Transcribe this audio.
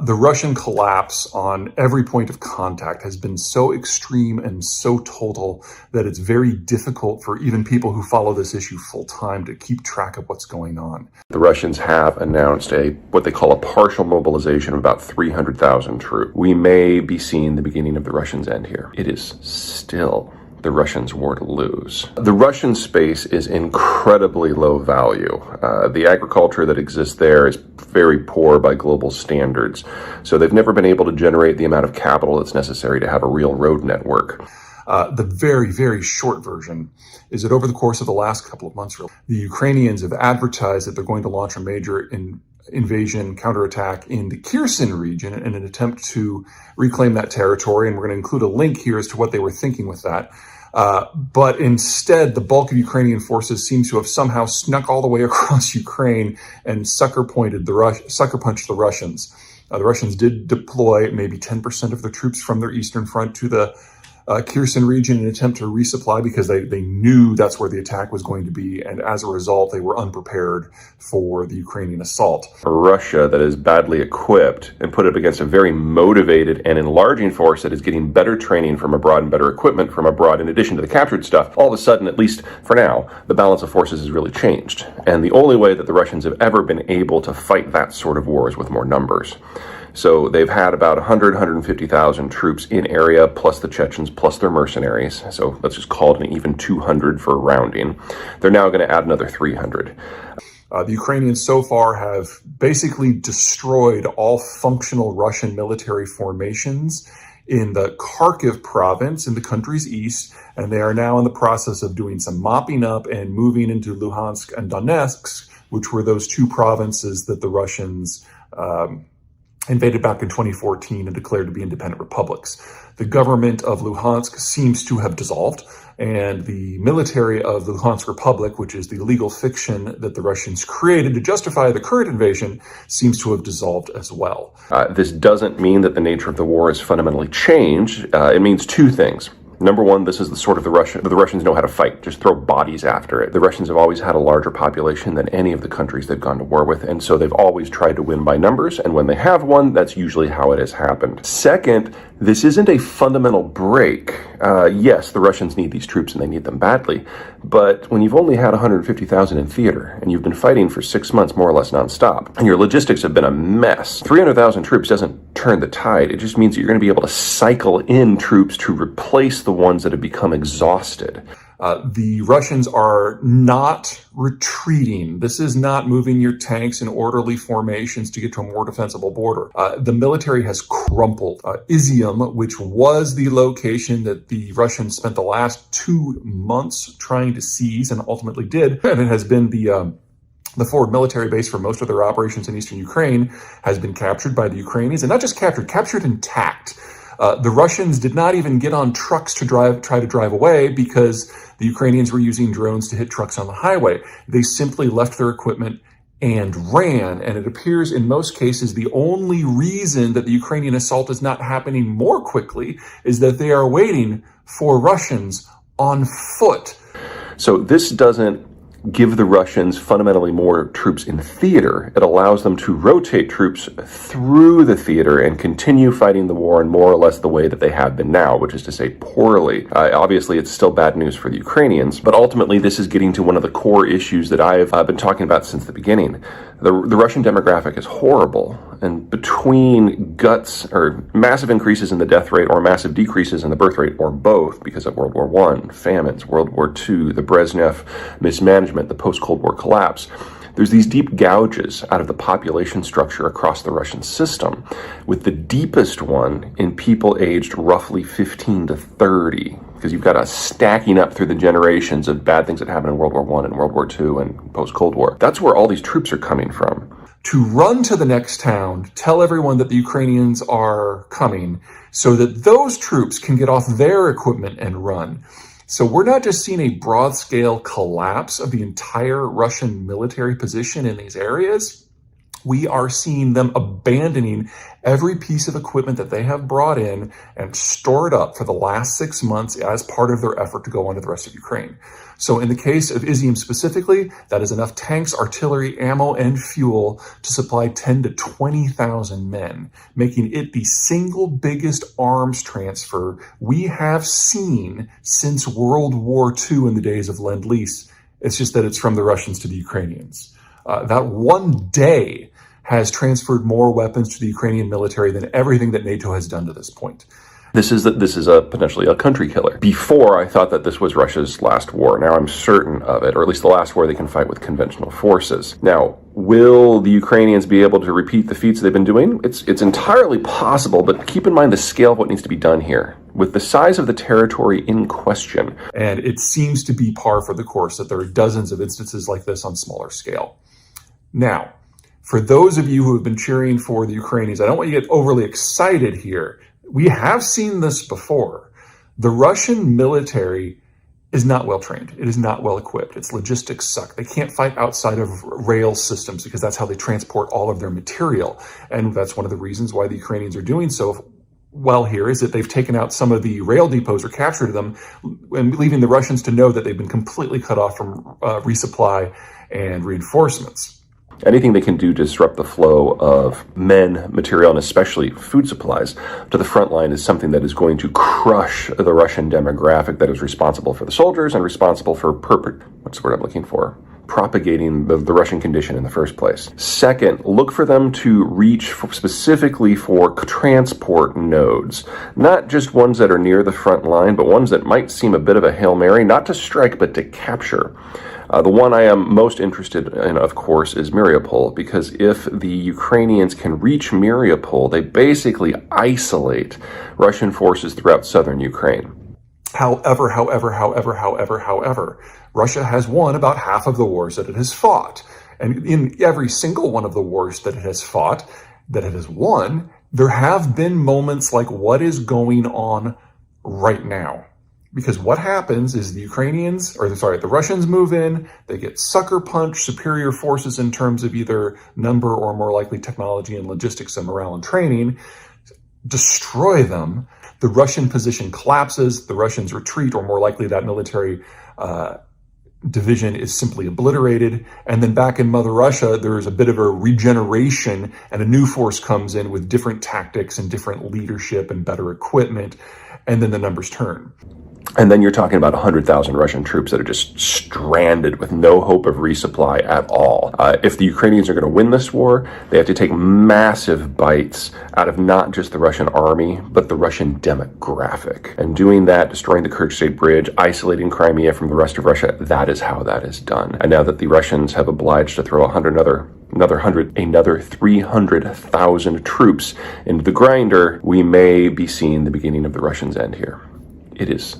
The Russian collapse on every point of contact has been so extreme and so total that it's very difficult for even people who follow this issue full time to keep track of what's going on. The Russians have announced what they call a partial mobilization of about 300,000 troops. We may be seeing the beginning of the Russians' end here. It is still the Russians' war to lose. The Russian space is incredibly low value. The agriculture that exists there is very poor by global standards. So they've never been able to generate the amount of capital that's necessary to have a real road network. The very, very short version is that over the course of the last couple of months, the Ukrainians have advertised that they're going to launch a major invasion counterattack in the Kherson region in an attempt to reclaim that territory. And we're going to include a link here as to what they were thinking with that. But instead, the bulk of Ukrainian forces seems to have somehow snuck all the way across Ukraine and sucker punched the Russians. The Russians did deploy maybe 10% of their troops from their eastern front to the Kherson region in an attempt to resupply because they knew that's where the attack was going to be. And as a result, they were unprepared for the Ukrainian assault. Russia that is badly equipped and put up against a very motivated and enlarging force that is getting better training from abroad and better equipment from abroad in addition to the captured stuff, all of a sudden, at least for now, the balance of forces has really changed. And the only way that the Russians have ever been able to fight that sort of war is with more numbers. So they've had about 150,000 troops in area, plus the Chechens, plus their mercenaries. So let's just call it an even 200 for rounding. They're now going to add another 300. The Ukrainians so far have basically destroyed all functional Russian military formations in the Kharkiv province in the country's east, and they are now in the process of doing some mopping up and moving into Luhansk and Donetsk, which were those two provinces that the Russians invaded back in 2014 and declared to be independent republics. The government of Luhansk seems to have dissolved, and the military of the Luhansk Republic, which is the legal fiction that the Russians created to justify the current invasion, seems to have dissolved as well. This doesn't mean that the nature of the war has fundamentally changed. It means two things. Number one, this is the sort of the Russians know how to fight, just throw bodies after it. The Russians have always had a larger population than any of the countries they've gone to war with, and so they've always tried to win by numbers, and when they have won, that's usually how it has happened. Second, this isn't a fundamental break. Yes, the Russians need these troops and they need them badly, but when you've only had 150,000 in theater, and you've been fighting for 6 months more or less nonstop, and your logistics have been a mess, 300,000 troops doesn't turn the tide. It just means that you're going to be able to cycle in troops to replace the ones that have become exhausted. The Russians are not retreating. This is not moving your tanks in orderly formations to get to a more defensible border. The military has crumpled. Izium, which was the location that the Russians spent the last 2 months trying to seize and ultimately did, and it has been the forward military base for most of their operations in eastern Ukraine, has been captured by the Ukrainians, and not just captured intact. The Russians did not even get on trucks to try to drive away because the Ukrainians were using drones to hit trucks on the highway. They simply left their equipment and ran. And it appears in most cases, the only reason that the Ukrainian assault is not happening more quickly is that they are waiting for Russians on foot. So this doesn't give the Russians fundamentally more troops in theater. It allows them to rotate troops through the theater and continue fighting the war in more or less the way that they have been now, which is to say poorly. Obviously, it's still bad news for the Ukrainians, but ultimately this is getting to one of the core issues that I've been talking about since the beginning. The Russian demographic is horrible, and between guts or massive increases in the death rate or massive decreases in the birth rate, or both, because of World War I, famines, World War II, the Brezhnev mismanagement, the post-Cold War collapse, there's these deep gouges out of the population structure across the Russian system, with the deepest one in people aged roughly 15 to 30, because you've got a stacking up through the generations of bad things that happened in World War I and World War II and post-Cold War. That's where all these troops are coming from. To run to the next town, tell everyone that the Ukrainians are coming so that those troops can get off their equipment and run. So we're not just seeing a broad-scale collapse of the entire Russian military position in these areas. We are seeing them abandoning every piece of equipment that they have brought in and stored up for the last 6 months as part of their effort to go onto the rest of Ukraine. So in the case of Izium specifically, that is enough tanks, artillery, ammo, and fuel to supply 10 to 20,000 men, making it the single biggest arms transfer we have seen since World War II in the days of Lend-Lease. It's just that it's from the Russians to the Ukrainians. That one day has transferred more weapons to the Ukrainian military than everything that NATO has done to this point. This is a potentially a country killer. Before, I thought that this was Russia's last war. Now I'm certain of it, or at least the last war they can fight with conventional forces. Now, will the Ukrainians be able to repeat the feats they've been doing? It's entirely possible, but keep in mind the scale of what needs to be done here. With the size of the territory in question. And it seems to be par for the course that there are dozens of instances like this on smaller scale. Now, for those of you who have been cheering for the Ukrainians, I don't want you to get overly excited here. We have seen this before. The Russian military is not well trained. It is not well equipped. Its logistics suck. They can't fight outside of rail systems because that's how they transport all of their material. And that's one of the reasons why the Ukrainians are doing so well here, is that they've taken out some of the rail depots or captured them, and leaving the Russians to know that they've been completely cut off from resupply and reinforcements. Anything they can do to disrupt the flow of men, material, and especially food supplies to the front line is something that is going to crush the Russian demographic that is responsible for the soldiers and responsible for propagating the Russian condition in the first place. Second, look for them to reach specifically for transport nodes, not just ones that are near the front line, but ones that might seem a bit of a Hail Mary, not to strike, but to capture. The one I am most interested in, of course, is Mariupol, because if the Ukrainians can reach Mariupol, they basically isolate Russian forces throughout southern Ukraine. However, Russia has won about half of the wars that it has fought. And in every single one of the wars that it has fought, that it has won, there have been moments like what is going on right now. Because what happens is the Russians move in, they get sucker punched, superior forces in terms of either number or more likely technology and logistics and morale and training, destroy them. The Russian position collapses, the Russians retreat, or more likely that military division is simply obliterated. And then back in Mother Russia, there's a bit of a regeneration and a new force comes in with different tactics and different leadership and better equipment. And then the numbers turn. And then you're talking about 100,000 Russian troops that are just stranded with no hope of resupply at all. If the Ukrainians are going to win this war, they have to take massive bites out of not just the Russian army, but the Russian demographic. And doing that, destroying the Kerch State Bridge, isolating Crimea from the rest of Russia, that is how that is done. And now that the Russians have obliged to throw another 300,000 troops into the grinder, we may be seeing the beginning of the Russians' end here. It is